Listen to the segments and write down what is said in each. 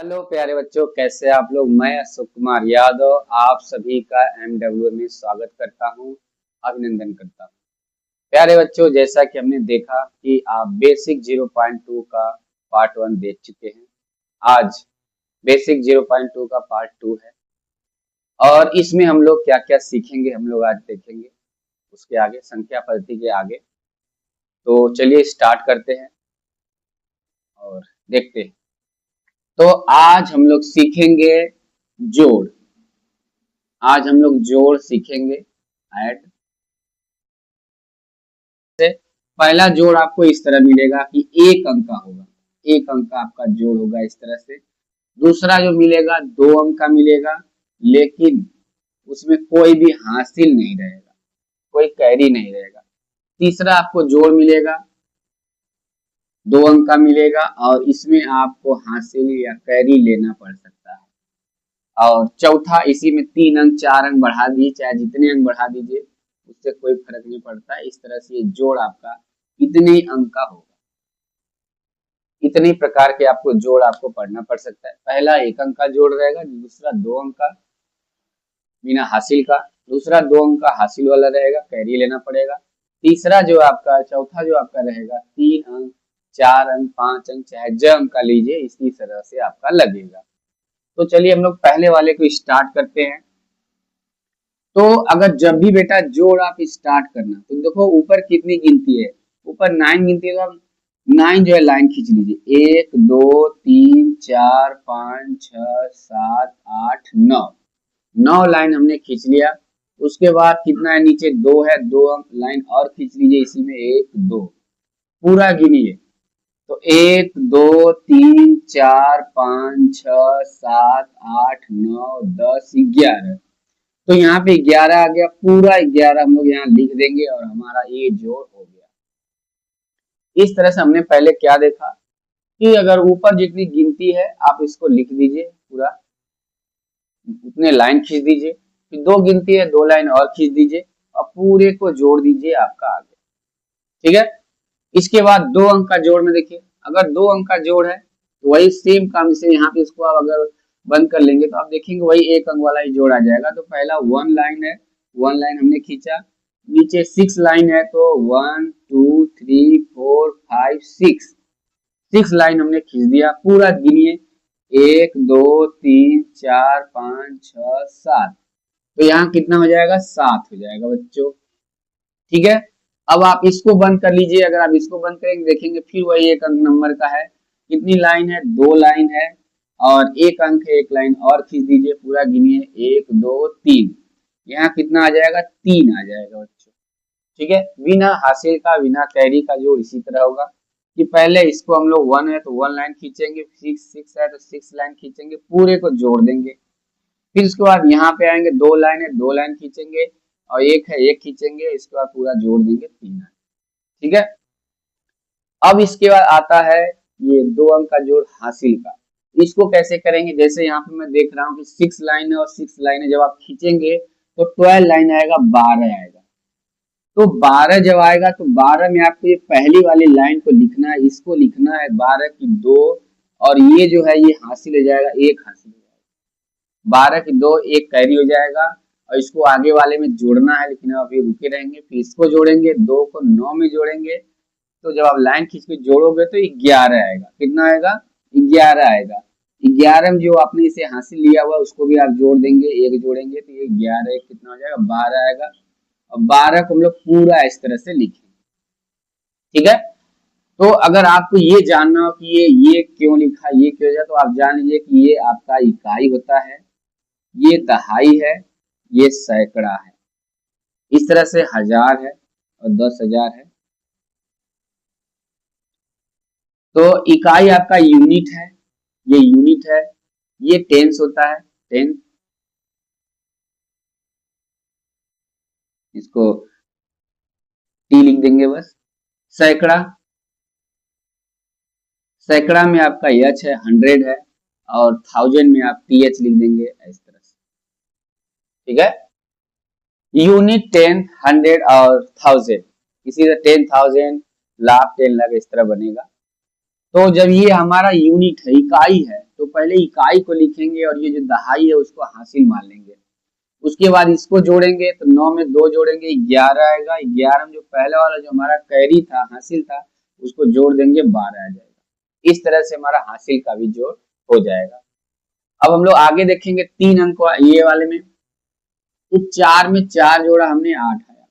Hello प्यारे बच्चों, कैसे आप लोग। मैं अशोक कुमार यादव आप सभी का MW में स्वागत करता हूं, अभिनंदन करता हूं। प्यारे बच्चों, जैसा कि हमने देखा कि आप बेसिक 0.2 का पार्ट 1 देख चुके हैं। आज बेसिक 0.2 का पार्ट 2 है और इसमें हम लोग क्या क्या सीखेंगे हम लोग आज देखेंगे, उसके आगे संख्या पद्धति के आगे। तो चलिए स्टार्ट करते हैं और देखते हैं। तो आज हम लोग सीखेंगे जोड़। आज हम लोग जोड़ सीखेंगे, ऐड से। पहला जोड़ आपको इस तरह मिलेगा कि एक अंक का होगा, एक अंक का आपका जोड़ होगा इस तरह से। दूसरा जो मिलेगा 2 अंक का मिलेगा, लेकिन उसमें कोई भी हासिल नहीं रहेगा, कोई कैरी नहीं रहेगा। तीसरा आपको जोड़ मिलेगा 2 अंक का मिलेगा और इसमें आपको हासिल या कैरी लेना पड़ सकता है। और चौथा, इसी में 3 अंक 4 अंक बढ़ा दीजिए, चाहे जितने अंक बढ़ा दीजिए, उससे कोई फर्क नहीं पड़ता है। इस तरह से ये जोड़ आपका इतने अंक का होगा। इतने प्रकार के आपको जोड़ आपको पढ़ना पड़ सकता है। पहला 1 अंक का जोड़ रहेगा, दूसरा 2 अंक का बिना हासिल का, दूसरा 2 अंक का हासिल वाला रहेगा, कैरी लेना पड़ेगा। तीसरा जो आपका, चौथा जो आपका रहेगा 3 अंक 4 अंक 5 अंक, चाहे ज अंक का लीजिए, इसी तरह से आपका लगेगा। तो चलिए हम लोग पहले वाले को स्टार्ट करते हैं। तो अगर जब भी बेटा जोड़ आप स्टार्ट करना, तो देखो ऊपर कितनी गिनती है, ऊपर 9 गिनती है। तो आप 9 जो है लाइन खींच लीजिए, 1 2 3 4 5 6 7 8 9, 9 लाइन हमने खींच लिया। उसके बाद कितना है, नीचे 2 है, 2 लाइन और खींच लीजिए, इसी में 1 2 पूरा गिनिए। तो 1 2 3 4 5 6 7 8 9 10 11। तो यहाँ पे 11 आ गया, पूरा 11 हम लोग यहाँ लिख देंगे और हमारा ये जोड़ हो गया। इस तरह से हमने पहले क्या देखा कि अगर ऊपर जितनी गिनती है आप इसको लिख दीजिए, पूरा उतने लाइन खींच दीजिए। फिर 2 गिनती है, 2 लाइन और खींच दीजिए और पूरे को जोड़ दीजिए, आपका आ गया। ठीक है। इसके बाद 2 अंक का जोड़ में देखिए, अगर 2 अंक का जोड़ है तो वही सेम काम से यहाँ पे इसको आप अगर बंद कर लेंगे तो आप देखेंगे वही 1 अंक वाला ही जोड़ आ जाएगा। तो पहला 1 लाइन है, 1 लाइन हमने खींचा, नीचे 6 लाइन है, तो 1 2 3 4 5 6 लाइन हमने खींच दिया। पूरा गिनिए, 1 2 3 4 5 6 7। तो यहाँ कितना हो जाएगा, 7 हो जाएगा बच्चों। ठीक है। अब आप इसको बंद कर लीजिए। अगर आप इसको बंद करेंगे देखेंगे फिर वही 1 अंक नंबर का है। कितनी लाइन है, 2 लाइन है और 1 अंक है, 1 लाइन और खींच दीजिए, पूरा गिनिए, 1 2 3। यहाँ कितना आ जाएगा, 3 आ जाएगा बच्चों। ठीक है। बिना हासिल का, बिना कैरी का जोड़ इसी तरह होगा कि पहले इसको हम लोग 1 है तो 1 लाइन खींचेंगे, 6 है तो 6 लाइन खींचेंगे, पूरे को जोड़ देंगे। फिर उसके बाद यहाँ पे आएंगे, 2 लाइन है, 2 लाइन खींचेंगे और 1 है, 1 खींचेंगे, इसके बाद पूरा जोड़ देंगे, 3 है। ठीक है। अब इसके बाद आता है ये 2 अंक का जोड़ हासिल का। इसको कैसे करेंगे, जैसे यहाँ पे मैं देख रहा हूँ कि 6 लाइन है और 6 लाइन है, जब आप खींचेंगे तो 12 लाइन आएगा, 12 आएगा। तो 12 जब आएगा तो 12 में आपको ये पहली वाली लाइन को लिखना है, इसको लिखना है 12 की 2, और ये जो है ये हासिल हो जाएगा, 1 हासिल हो जाएगा। 12 की 2 1 कैरी हो जाएगा और इसको आगे वाले में जोड़ना है, लेकिन अभी रुके रहेंगे। फिर इसको जोड़ेंगे, 2 को 9 में जोड़ेंगे, तो जब आप लाइन खींच के जोड़ोगे तो 11 आएगा। कितना आएगा, 11 आएगा। 11 में जो आपने इसे हासिल लिया हुआ उसको भी आप जोड़ देंगे, 1 जोड़ेंगे तो ये 11 कितना हो जाएगा, 12 आएगा। और 12 को हम लोग पूरा इस तरह से लिखेंगे। ठीक है। तो अगर आपको ये जानना हो कि ये क्यों लिखा, ये क्यों लिखा, तो आप जान लीजिए कि ये आपका इकाई होता है, ये दहाई है, ये सैकड़ा है। इस तरह से 1000 है और 10,000 है। तो इकाई आपका यूनिट है, ये यूनिट है। ये टेंस होता है, टेंस, इसको टी लिख देंगे बस। सैकड़ा, सैकड़ा में आपका एच है, 100 है, और 1000 में आप टीएच लिख देंगे इस तरह से। ठीक है। यूनिट 10, 100 और 1000, इसी तरह 10,000 लाख, 10 लाख, इस तरह बनेगा। तो जब ये हमारा यूनिट है, इकाई है, तो पहले इकाई को लिखेंगे और ये जो दहाई है उसको हासिल मान लेंगे। उसके बाद इसको जोड़ेंगे तो 9 में 2 जोड़ेंगे 11 आएगा। 11 में जो पहला वाला जो हमारा कैरी था, हासिल था, उसको जोड़ देंगे 12 आ जाएगा। इस तरह से हमारा हासिल का भी जोड़ हो जाएगा। अब हम लोग आगे देखेंगे 3 अंक ये वाले में, तो 4 में 4 जोड़ा हमने 8 आया,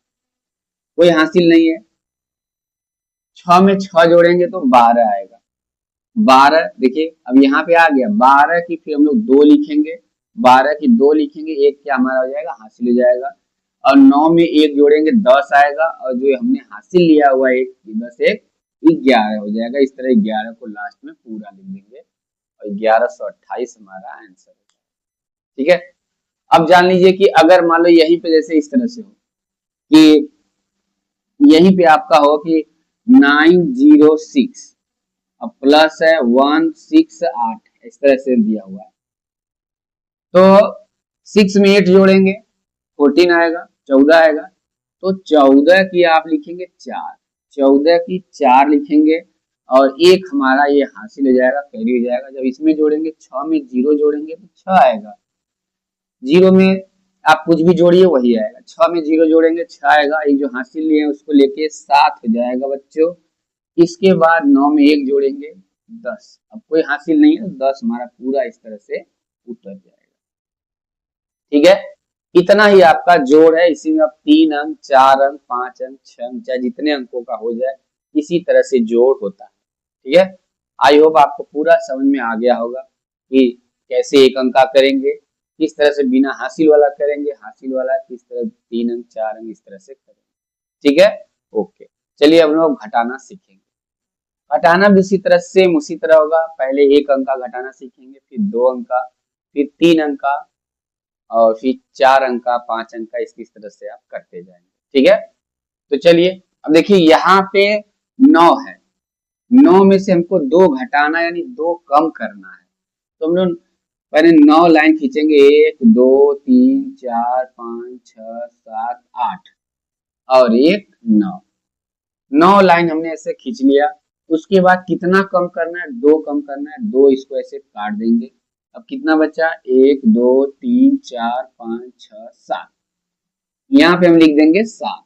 कोई हासिल नहीं है। 6 में 6 जोड़ेंगे तो 12 आएगा। 12 देखिए अब यहाँ पे आ गया 12 की, फिर हम लोग 2 लिखेंगे, 12 की 2 लिखेंगे, एक क्या हमारा हो जाएगा, हासिल हो जाएगा। और 9 में 1 जोड़ेंगे 10 आएगा, और जो हमने हासिल लिया हुआ एक 10 एक 11 हो जाएगा। इस तरह 11 को लास्ट में पूरा लिख देंगे और 1128 हमारा आंसर है। ठीक है, अब जान लीजिए कि अगर मान लो यहीं पे जैसे इस तरह से हो कि यहीं पे आपका हो कि 906 अब प्लस है 168, इस तरह से दिया हुआ है, तो 6 में 8 जोड़ेंगे 14 आएगा, 14 आएगा। तो 14 की आप लिखेंगे 4, 14 की 4 लिखेंगे और एक हमारा ये हासिल हो जाएगा, कैरी हो जाएगा। जब इसमें जोड़ेंगे 6 में 0 जोड़ेंगे तो 6 आएगा, 0 में आप कुछ भी जोड़िए वही आएगा। 6 में 0 जोड़ेंगे 6 आएगा, एक जो हासिल लिए उसको लेके 7 हो जाएगा बच्चों। इसके बाद 9 में 1 जोड़ेंगे 10, अब कोई हासिल नहीं है, 10 हमारा पूरा इस तरह से उतर जाएगा। ठीक है, इतना ही आपका जोड़ है। इसी में अब 3 अंक, 4 अंक, 5 अंक, 6 अंक, चाहे जितने अंकों का हो जाए, इसी तरह से जोड़ होता है। ठीक है, आई होप आपको पूरा समझ में आ गया होगा कि कैसे एक अंक का करेंगे, किस तरह से बिना हासिल वाला करेंगे, हासिल वाला किस तरह 3 अंक 4 अंक इस तरह से करेंगे। ठीक है, ओके, चलिए अब लोग घटाना सीखेंगे। घटाना भी उसी तरह सेम उसी तरह होगा, पहले 1 अंक का घटाना सीखेंगे, फिर 2 अंक का, फिर 3 अंक का, और फिर 4 अंक का, 5 अंक का, इस तरह से आप करते जाएंगे। ठीक है, तो चलिए अब देखिए यहाँ पे 9 है, 9 में से हमको 2 घटाना यानी 2 कम करना है, तो हम लोग पहले 9 लाइन खींचेंगे, 1 2 3 4 5 6 7 8 और 1 9, 9 लाइन हमने ऐसे खींच लिया। उसके बाद कितना कम करना है, 2 कम करना है, 2 इसको ऐसे काट देंगे। अब कितना बचा, 1 2 3 4 5 6 7, यहाँ पे हम लिख देंगे 7।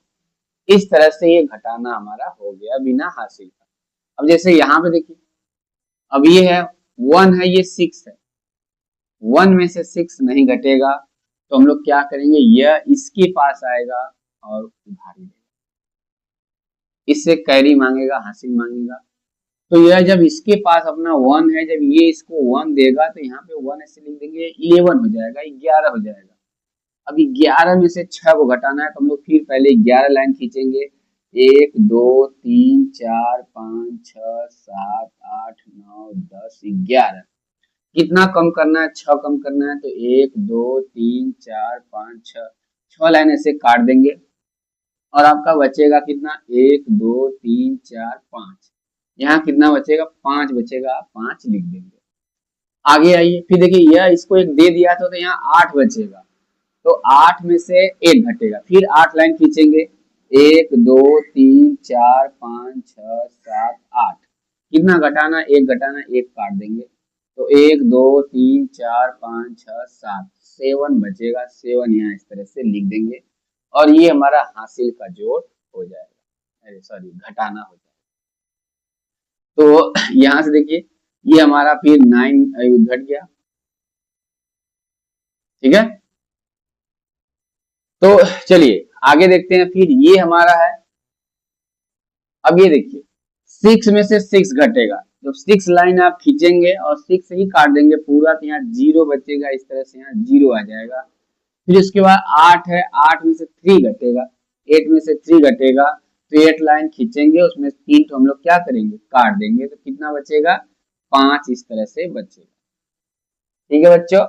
इस तरह से ये घटाना हमारा हो गया बिना हासिल का। अब जैसे यहाँ पे देखिए, अब ये है 1 है, ये 6 है, 1 में से 6 नहीं घटेगा, तो हम लोग क्या करेंगे, यह इसके पास आएगा और उधारी देगा, इससे कैरी मांगेगा, हासिल मांगेगा। तो यह जब इसके पास अपना 1 है, जब ये इसको 1 देगा तो यहाँ पे 1 ऐसे लिख देंगे, 11 हो जाएगा, 11 हो जाएगा। अब 11 में से 6 को घटाना है, तो हम लोग फिर पहले 11 लाइन खींचेंगे, 1 2 3 4 5 6 7 8 9 10 11। कितना कम करना है, 6 कम करना है, तो 1 2 3 4 5 6, 6 लाइन ऐसे काट देंगे और आपका बचेगा कितना, 1 2 3 4 5, यहाँ कितना बचेगा, 5 बचेगा, 5 लिख देंगे। आगे आइए, फिर देखिए यह इसको 1 दे दिया था, तो यहाँ 8 बचेगा, तो 8 में से 1 घटेगा, फिर 8 लाइन खींचेंगे, 1 2 3 4 5 6 7 8, कितना घटाना, 1 घटाना, 1 काट देंगे, तो 1 2 3 4 5 6 7, 7 बचेगा, 7 यहाँ इस तरह से लिख देंगे और ये हमारा हासिल का जोड़ हो जाएगा, अरे सॉरी घटाना हो जाएगा। तो यहाँ से देखिए ये हमारा फिर 9 घट गया। ठीक है, तो चलिए आगे देखते हैं, फिर ये हमारा है। अब ये देखिए 6 में से 6 घटेगा, जब 6 लाइन आप खींचेंगे और 6 ही काट देंगे पूरा, तो यहाँ 0 बचेगा, इस तरह से यहाँ 0 आ जाएगा। फिर उसके बाद 8 है, 8 में से 3 घटेगा, 8 में से 3 घटेगा, तो 8 लाइन खींचेंगे, उसमें 3 तो हम लोग क्या करेंगे, काट देंगे, तो कितना बचेगा, 5 इस तरह से बचेगा। ठीक है बच्चों,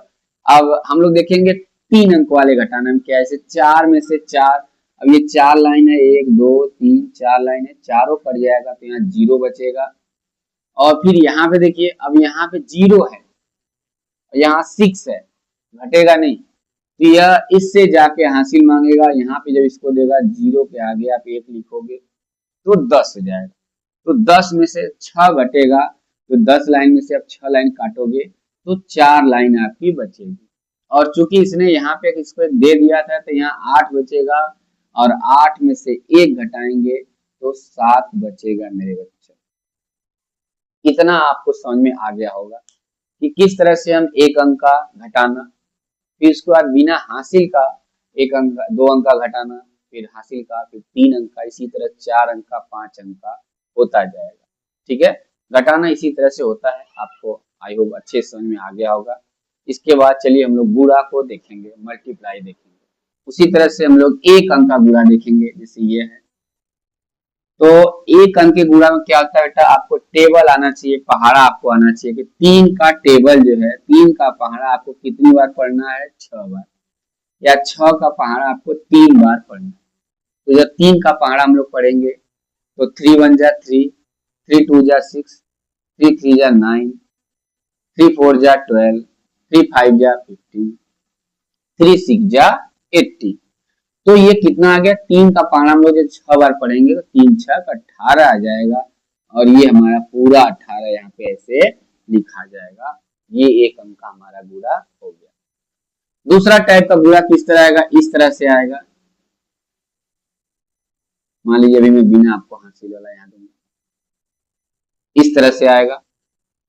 अब हम लोग देखेंगे 3 अंक वाले घटाना में क्या है, 4 में से 4, अब ये 4 लाइन है, 1 2 3 4 लाइन है, चारों कट जाएगा, तो यहाँ 0 बचेगा। और फिर यहाँ पे देखिए, अब यहाँ पे 0 है, यहाँ 6 है, घटेगा नहीं, तो यह इससे जाके हासिल मांगेगा, यहाँ पे जब इसको देगा 0 के आगे आप 1 लिखोगे तो 10 हो जाएगा, तो 10 में से 6 घटेगा, तो 10 लाइन में से आप 6 लाइन काटोगे, तो 4 लाइन आपकी बचेगी। और चूंकि इसने यहाँ पे इसको दे दिया था तो यहाँ 8 बचेगा, और 8 में से 1 घटाएंगे तो 7 बचेगा मेरे बच्चों। इतना आपको समझ में आ गया होगा कि किस तरह से हम एक अंक का घटाना, फिर उसके बाद बिना हासिल का एक अंक, 2 अंक का घटाना, फिर हासिल का, फिर 3 अंक का, इसी तरह 4 अंक का, 5 अंक का होता जाएगा। ठीक है, घटाना इसी तरह से होता है। आपको आई होप अच्छे समझ में आ गया होगा। इसके बाद चलिए हम लोग गुणा को देखेंगे, मल्टीप्लाई देखेंगे। उसी तरह से हम लोग एक अंक का गुणा देखेंगे, जैसे ये है। तो एक अंक के गुणा में क्या होता है बेटा, आपको टेबल आना चाहिए, पहाड़ा आपको आना चाहिए कि 3 का टेबल जो है, 3 का पहाड़ा आपको कितनी बार पढ़ना है, 6 बार, या 6 का पहाड़ा आपको 3 बार पढ़ना है। तो जब 3 का पहाड़ा हम लोग पढ़ेंगे तो 3 1 जा 3, 3 2 जा 6, 3 3 जा 9, 3 4 जा 12, 3 5 जा 15, 3 6 जा 80। तो ये कितना आ गया, 3 का पहाड़ा हम लोग जब 6 बार पढ़ेंगे तो 3 6 18 आ जाएगा, और ये हमारा पूरा 18 यहाँ पे ऐसे लिखा जाएगा। ये एक अंक का हमारा गुणा हो गया। दूसरा टाइप का गुणा किस तरह आएगा, इस तरह से आएगा। मान लीजिए अभी मैं बिना आपको हासिल वाला यहाँ दूंगा, इस तरह से आएगा।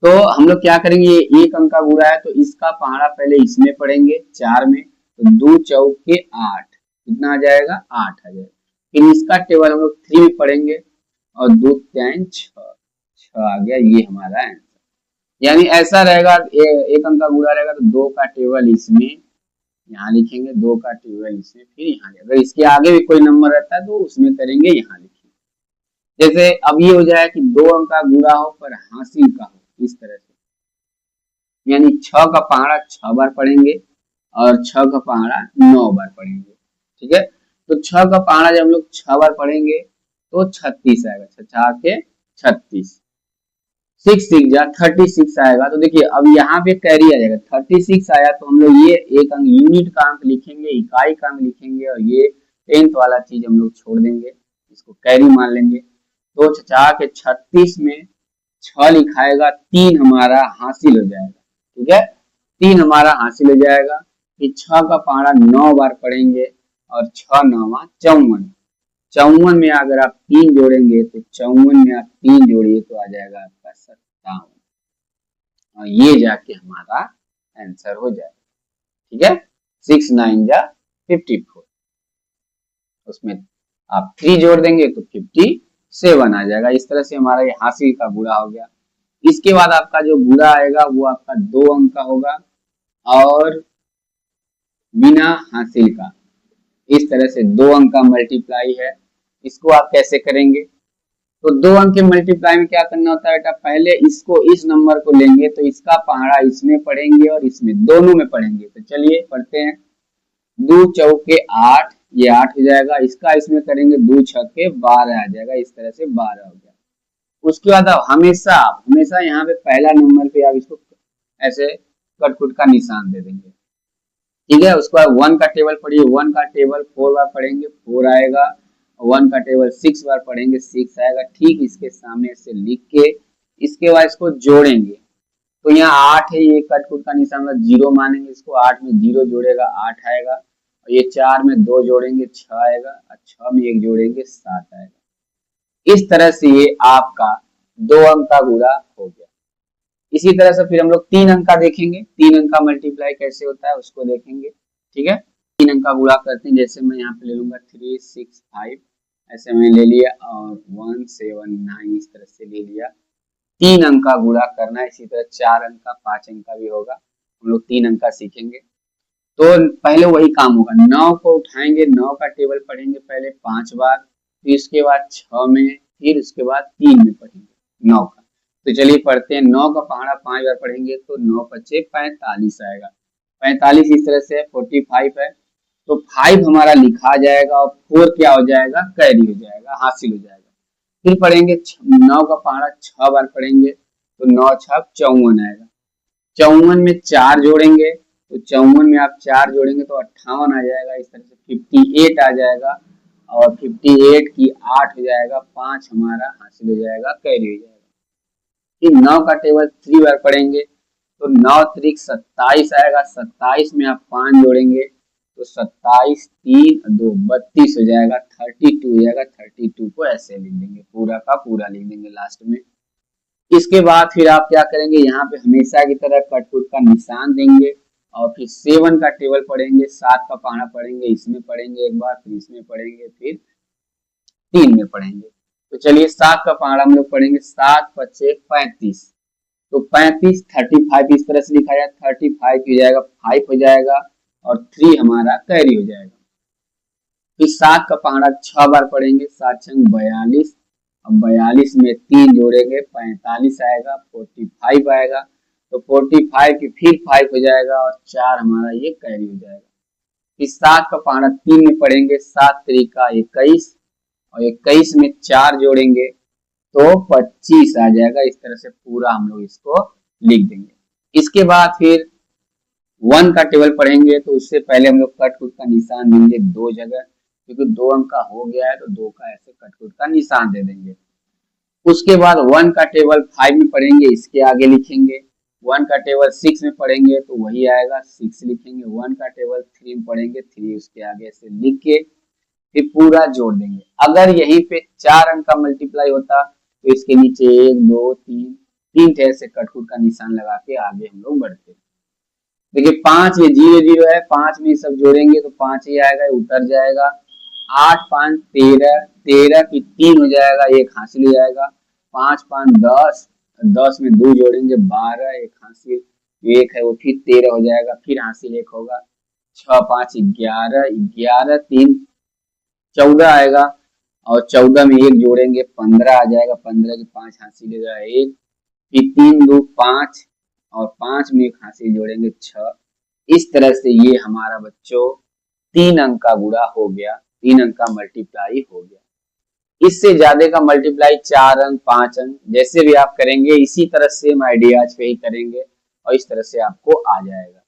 तो हम लोग क्या करेंगे, ये एक अंक का गुणा है तो इसका पहाड़ा पहले इसमें पढ़ेंगे 4 में, तो 2 चौके 8, कितना आ जाएगा, 8 आ जाएगा। फिर इसका टेबल हम लोग 3 में पढ़ेंगे, और 2 3 6, 6 आ गया। ये हमारा आंसर। यानी ऐसा रहेगा, एक अंक का गुणा रहेगा तो 2 का टेबल इसमें यहाँ लिखेंगे, 2 का टेबल इसमें, फिर यहाँ। अगर इसके आगे भी कोई नंबर रहता है तो उसमें करेंगे, यहाँ लिखेंगे। जैसे अब ये हो जाए कि 2 अंक का गुणा हो पर हासिल का हो, इस तरह से। यानी 6 का पहाड़ा 6 बार पढ़ेंगे, और 6 का पहाड़ा 9 बार पढ़ेंगे। ठीक है, तो 6 का पहाड़ा जब हम लोग 6 बार पढ़ेंगे तो 36 आएगा, 6 के 36, 6 6 जा 36 आएगा। तो देखिए अब यहाँ पे कैरी आ जाएगा, 36 आया तो हम लोग ये एक अंक यूनिट का अंक लिखेंगे, इकाई का अंक लिखेंगे, और ये 10th वाला चीज हम लोग छोड़ देंगे, इसको कैरी मान लेंगे। तो 6 के 36 में 6 लिखाएगा, 3 हमारा हासिल हो जाएगा। ठीक है, 3 हमारा हासिल हो जाएगा। फिर 6 का पहाड़ा 9 बार पढ़ेंगे, और 6 9 54, 54 में अगर आप 3 जोड़ेंगे तो 54 में आप 3 जोड़िए तो आ जाएगा आपका 57, और ये जाके हमारा आंसर हो जाएगा। ठीक है, 6 9 जा 54, उसमें आप 3 जोड़ देंगे तो 57 आ जाएगा। इस तरह से हमारा ये हासिल का गुणा हो गया। इसके बाद आपका जो गुणा आएगा वो आपका 2 अंक का होगा, और बिना हासिल का। इस तरह से 2 अंक का मल्टीप्लाई है। इसको आप कैसे करेंगे, तो 2 अंक के मल्टीप्लाई में क्या करना होता है बेटा, पहले इसको, इस नंबर को लेंगे तो इसका पहाड़ा इसमें पढ़ेंगे और इसमें, दोनों में पढ़ेंगे। तो चलिए पढ़ते हैं। 2 चौके 8, ये 8 हो जाएगा। इसका इसमें करेंगे 2 छक्के 12 आ जाएगा। इस तरह से 12 हो गया। उसके बाद आप हमेशा यहाँ पे पहला नंबर पे आप इसको ऐसे कट का निशान दे देंगे। ठीक है, उसके बाद 1 का टेबल पढ़िए, 1 का टेबल 4 बार पढ़ेंगे, 4 आएगा। 1 का टेबल 6 बार पढ़ेंगे, 6 आएगा। ठीक इसके सामने से लिख के इसके बाद इसको जोड़ेंगे। तो यहाँ 8 है, ये कट का निशान 0 मानेंगे इसको, 8 में 0 जोड़ेगा 8 आएगा, और ये 4 में 2 जोड़ेंगे 6 आएगा, और 6 में 1 जोड़ेंगे 7 आएगा। इस तरह से ये आपका 2 अंक का गुणा हो गया। इसी तरह से फिर हम लोग 3 अंक का देखेंगे, 3 अंक का मल्टीप्लाई कैसे होता है उसको देखेंगे। ठीक है, 3 अंक का गुणा करते हैं। जैसे मैं यहाँ पे ले लूंगा 3 6 5, ऐसे मैंने ले लिया, और 1 7 9 इस तरह से ले लिया। 3 अंक का गुणा करना है। इसी तरह 4 अंक का, 5 अंक का भी होगा। हम लोग 3 अंक का सीखेंगे। तो पहले वही काम होगा, 9 को उठाएंगे, 9 का टेबल पढ़ेंगे पहले 5 बार, फिर उसके बाद 6 में, फिर उसके बाद 3 में पढ़ेंगे 9 का। तो चलिए पढ़ते हैं। 9 का पहाड़ा 5 बार पढ़ेंगे तो 9 पचे 45 आएगा। 45 इस तरह से 45 है, तो 5 हमारा लिखा जाएगा, और 4 क्या हो जाएगा, कैरी हो जाएगा, हासिल हो जाएगा। फिर पढ़ेंगे 9 का पहाड़ा 6 बार पढ़ेंगे तो 9 छक 54 आएगा। 54 में 4 जोड़ेंगे, तो 54 में आप 4 जोड़ेंगे तो 58 आ जाएगा। इस तरह से 58 आ जाएगा, और 58 की 8 हो जाएगा, 5 हमारा हासिल हो जाएगा, कैरी हो जाएगा। फिर 9 का टेबल 3 बार पढ़ेंगे तो 9 त्रिक 27 आएगा, 27 में आप 5 जोड़ेंगे तो 27 3 2 32 हो जाएगा, 32 हो जाएगा। 32 को ऐसे लिख देंगे, पूरा का पूरा लिख देंगे लास्ट में। इसके बाद फिर आप क्या करेंगे, यहाँ पे हमेशा की तरह कटपुट का निशान देंगे और फिर 7 का टेबल पढ़ेंगे, 7 का पहाड़ा पढ़ेंगे, इसमें पढ़ेंगे एक बार, फिर इसमें पढ़ेंगे, फिर 3 में पढ़ेंगे। तो चलिए 7 का पहाड़ा हम लोग पढ़ेंगे, 7 पचे 35, तो 35 35 इस तरह से लिखा जाए, 35 हो जाएगा, 5 हो जाएगा और 3 हमारा कैरी हो जाएगा। फिर 7 का पहाड़ा 6 बार पढ़ेंगे, 7 छंग 42, अब 42 में 3 जोड़ेंगे 45 आएगा, 45 आएगा, तो 45 की फिर 5 हो जाएगा और 4 हमारा ये कैरी हो जाएगा। फिर 7 का पहाड़ा 3 में पढ़ेंगे, 7 तरीका 21 और 21 में 4 जोड़ेंगे तो 25 आ जाएगा। इस तरह से पूरा हम लोग इसको लिख देंगे। इसके बाद फिर 1 का टेबल पढ़ेंगे, तो उससे पहले हम लोग कटकुट का निशान देंगे 2 जगह, क्योंकि 2 अंक का हो गया है तो 2 का ऐसे कटकुट का निशान दे देंगे। उसके बाद 1 का टेबल 5 में पढ़ेंगे, इसके आगे लिखेंगे। 1 का टेबल 6 में पढ़ेंगे तो वही आएगा, 6 लिखेंगे। 1 का टेबल 3 में पढ़ेंगे, 3 उसके आगे से लिख के फिर पूरा जोड़ देंगे। अगर यहीं पे 4 अंक का मल्टीप्लाई होता तो इसके नीचे 1 2 3 थे ऐसे कटकुट का निशान लगा के आगे हम लोग बढ़ते। देखिए 5 ये 0 0 है, 5 में सब जोड़ेंगे तो 5 ही आएगा, उतर जाएगा। 8 5 13, 13 की 3 हो जाएगा, एक हासिल हो जाएगा। 5 5 10, 10 में 2 जोड़ेंगे 12, एक हासिल, एक है वो फिर 13 हो जाएगा, फिर हासिल एक होगा। 6 5 11, 11 3 14 आएगा और 14 में एक जोड़ेंगे 15 आ जाएगा, 15 की 5 हासिल हो जाएगा एक, फिर 3 2 5 और 5 में एक हासिल जोड़ेंगे 6। इस तरह से ये हमारा बच्चों 3 अंक का गुणा हो गया, 3 अंक का मल्टीप्लाई हो गया। इससे ज्यादा का मल्टीप्लाई 4 अंक 5 अंक जैसे भी आप करेंगे इसी तरह सेम आइडियाज पे ही करेंगे और इस तरह से आपको आ जाएगा।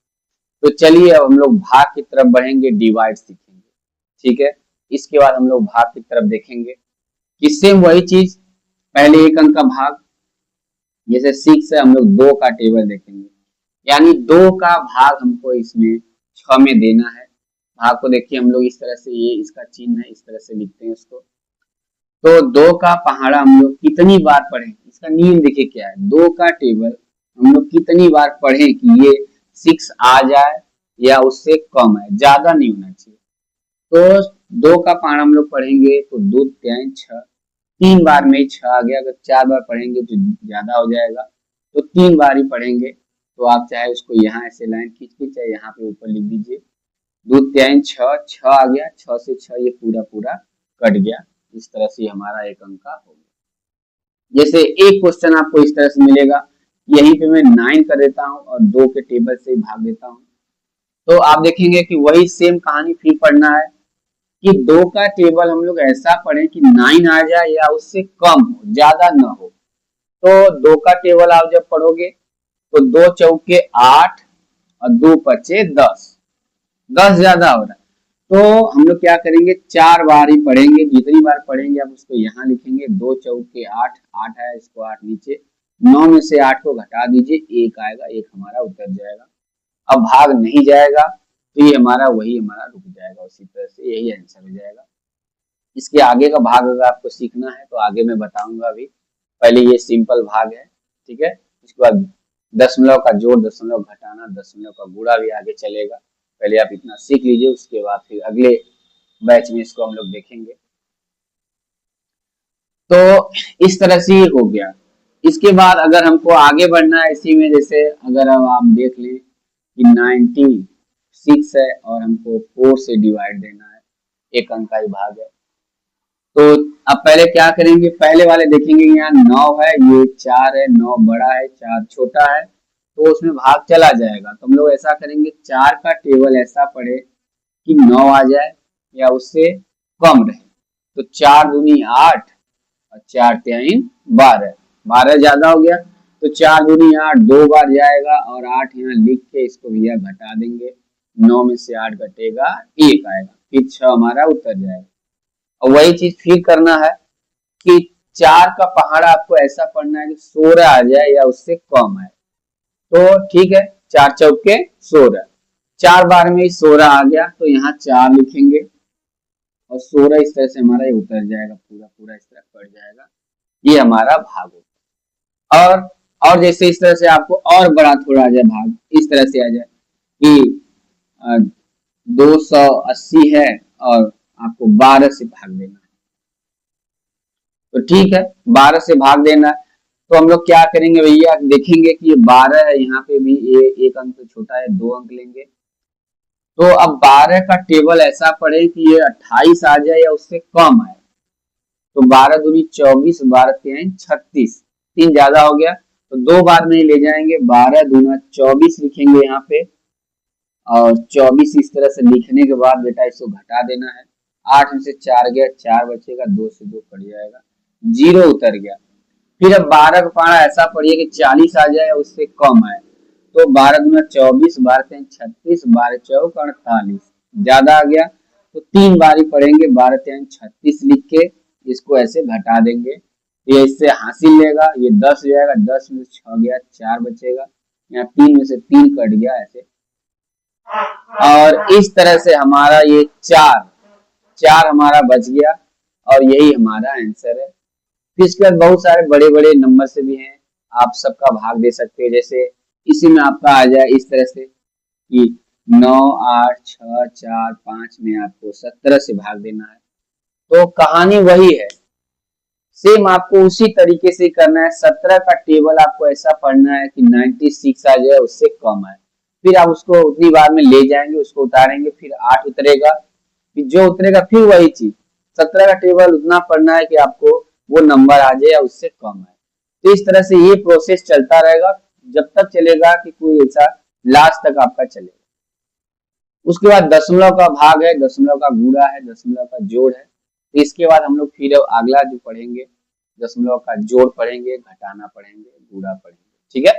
तो चलिए अब हम लोग भाग की तरफ बढ़ेंगे, डिवाइड सीखेंगे, ठीक है। इसके बाद हम लोग भाग की तरफ देखेंगे कि सेम वही चीज, पहले एक अंक का भाग, जैसे 6 है हम लोग 2 का टेबल देखेंगे, यानी 2 का भाग हमको इसमें 6 में देना है। भाग को देखिए हम लोग इस तरह से, ये इसका चिन्ह है, इस तरह से लिखते हैं इसको। तो 2 का पहाड़ा हम लोग कितनी बार पढ़ें, इसका नियम देखिए क्या है। 2 का टेबल हम लोग कितनी बार पढ़ें कि ये 6 आ जाए या उससे कम है, ज्यादा नहीं होना चाहिए। तो 2 का पहाड़ा हम लोग पढ़ेंगे तो 2 3 6, 3 बार में 6 आ गया। अगर 4 बार पढ़ेंगे तो ज्यादा हो जाएगा, तो 3 बार ही पढ़ेंगे। तो आप चाहे उसको यहाँ ऐसे लाइन खींच के चाहे यहाँ पे ऊपर लिख दीजिए। 2 3 6, 6 आ गया, 6 से 6 ये पूरा पूरा कट गया। इस तरह से हमारा एक अंक का हो गया। जैसे एक क्वेश्चन आपको इस तरह से मिलेगा, यहीं पे मैं 9 कर देता हूँ और 2 के टेबल से भाग देता हूँ, तो आप देखेंगे कि वही सेम कहानी फिर पढ़ना है कि 2 का टेबल हम लोग ऐसा पढ़े कि 9 आ जाए या उससे कम हो, ज्यादा न हो। तो 2 का टेबल आप जब पढ़ोगे तो 2 चौके 8 और 2 पचे 10, 10 ज्यादा हो रहा है। तो हम लोग क्या करेंगे, 4 बार ही पढ़ेंगे। जितनी बार पढ़ेंगे आप उसको यहाँ लिखेंगे। 2 चौके 8, 8 है, इसको 8 नीचे, 9 में से 8 को घटा दीजिए, 1 आएगा, 1 हमारा उतर जाएगा। अब भाग नहीं जाएगा तो ये हमारा वही हमारा रुक जाएगा, उसी तरह से यही आंसर हो जाएगा। इसके आगे का भाग अगर आपको सीखना है तो आगे मैं बताऊंगा। अभी पहले ये सिंपल भाग है, ठीक है। उसके बाद दशमलव का जोड़, दशमलव घटाना, दशमलव का गुणा भी आगे चलेगा। पहले आप इतना सीख लीजिए, उसके बाद फिर अगले बैच में इसको हम लोग देखेंगे। तो इस तरह से हो गया। इसके बाद अगर हमको आगे बढ़ना है इसी में, जैसे अगर आप देख लें कि 96 है और हमको 4 से डिवाइड देना है, एक अंक का ही भाग है। तो अब पहले क्या करेंगे, पहले वाले देखेंगे यहाँ 9 है, ये 4 है, 9 बड़ा है 4 छोटा है, तो उसमें भाग चला जाएगा। तो हम लोग ऐसा करेंगे, 4 का टेबल ऐसा पढ़े कि 9 आ जाए या उससे कम रहे। तो 4 दूनी 8 और 4 3 12, 12 ज्यादा हो गया, तो 4 दूनी 8 2 बार जाएगा और 8 यहाँ लिख के इसको भैया घटा देंगे। 9 में से 8 घटेगा 1 आएगा, फिर 6 हमारा उतर जाएगा। और वही चीज फिर करना है कि 4 का पहाड़ा आपको ऐसा पढ़ना है कि 16 आ जाए या उससे कम है। तो ठीक है, 4 चौके 16, 4 बार में 16 आ गया तो यहाँ 4 लिखेंगे और 16 इस तरह से हमारा ये उतर जाएगा, पूरा पूरा इस तरह कट जाएगा, ये हमारा भाग होगा। और जैसे इस तरह से आपको और बड़ा थोड़ा आ जाए भाग, इस तरह से आ जाए कि 280 है और आपको 12 से भाग देना है, तो ठीक है 12 से भाग देना है। तो हम लोग क्या करेंगे भैया, देखेंगे कि ये 12 है, यहाँ पे भी एक अंक तो छोटा है, 2 अंक लेंगे। तो अब 12 का टेबल ऐसा पढ़े कि ये 28 आ जाए या उससे कम आए। तो 12 दूनी 24, 12 तिहाई 36, 3 ज्यादा हो गया तो 2 बार में ले जाएंगे, 12 दूना 24 लिखेंगे यहाँ पे, और 24 इस तरह से लिखने के बाद बेटा इसको घटा देना है। 8 में से 4 गया, 4 बचेगा, 2 से 2 कट जाएगा, 0 उतर गया। फिर अब 12 का पारा ऐसा पढ़िए कि 40 आ जाए उससे कम आए। तो 12 दूना 24, 12 तिहाई 36, 12 चौक 48, ज्यादा आ गया तो 3 बार ही पढ़ेंगे, 12 तिहाई 36 लिख के इसको ऐसे घटा देंगे, ये इससे हासिल लेगा, ये 10 जाएगा, 10 में से 6 गया, 4 बचेगा, यहाँ 3 में से 3 कट गया ऐसे। और इस तरह से हमारा ये 4 हमारा बच गया और यही हमारा आंसर है। फिर इसके बाद बहुत सारे बड़े बड़े नंबर से भी हैं, आप सबका भाग दे सकते हो। जैसे इसी में आपका आ जाए इस तरह से कि 9, 8, 6, 4, 5 में आपको 17 से भाग देना है। तो कहानी वही है, सेम आपको उसी तरीके से करना है। 17 का टेबल आपको ऐसा पढ़ना है कि 96 आ जाए उससे कम आए, फिर आप उसको उतनी बार में ले जाएंगे, उसको उतारेंगे, फिर 8 उतरेगा, फिर जो उतरेगा फिर वही चीज। 17 का टेबल उतना पढ़ना है कि आपको वो नंबर आ जाए या उससे कम आए। तो इस तरह से ये प्रोसेस चलता रहेगा, जब तक चलेगा कि कोई ऐसा लास्ट तक आपका चलेगा। उसके बाद दशमलव का भाग है, दशमलव का गुणा है, दशमलव का जोड़ है। तो इसके बाद हम लोग फिर अगला जो पढ़ेंगे, दशमलव का जोड़ पढ़ेंगे, घटाना पढ़ेंगे, गुणा पढ़ेंगे। ठीक है।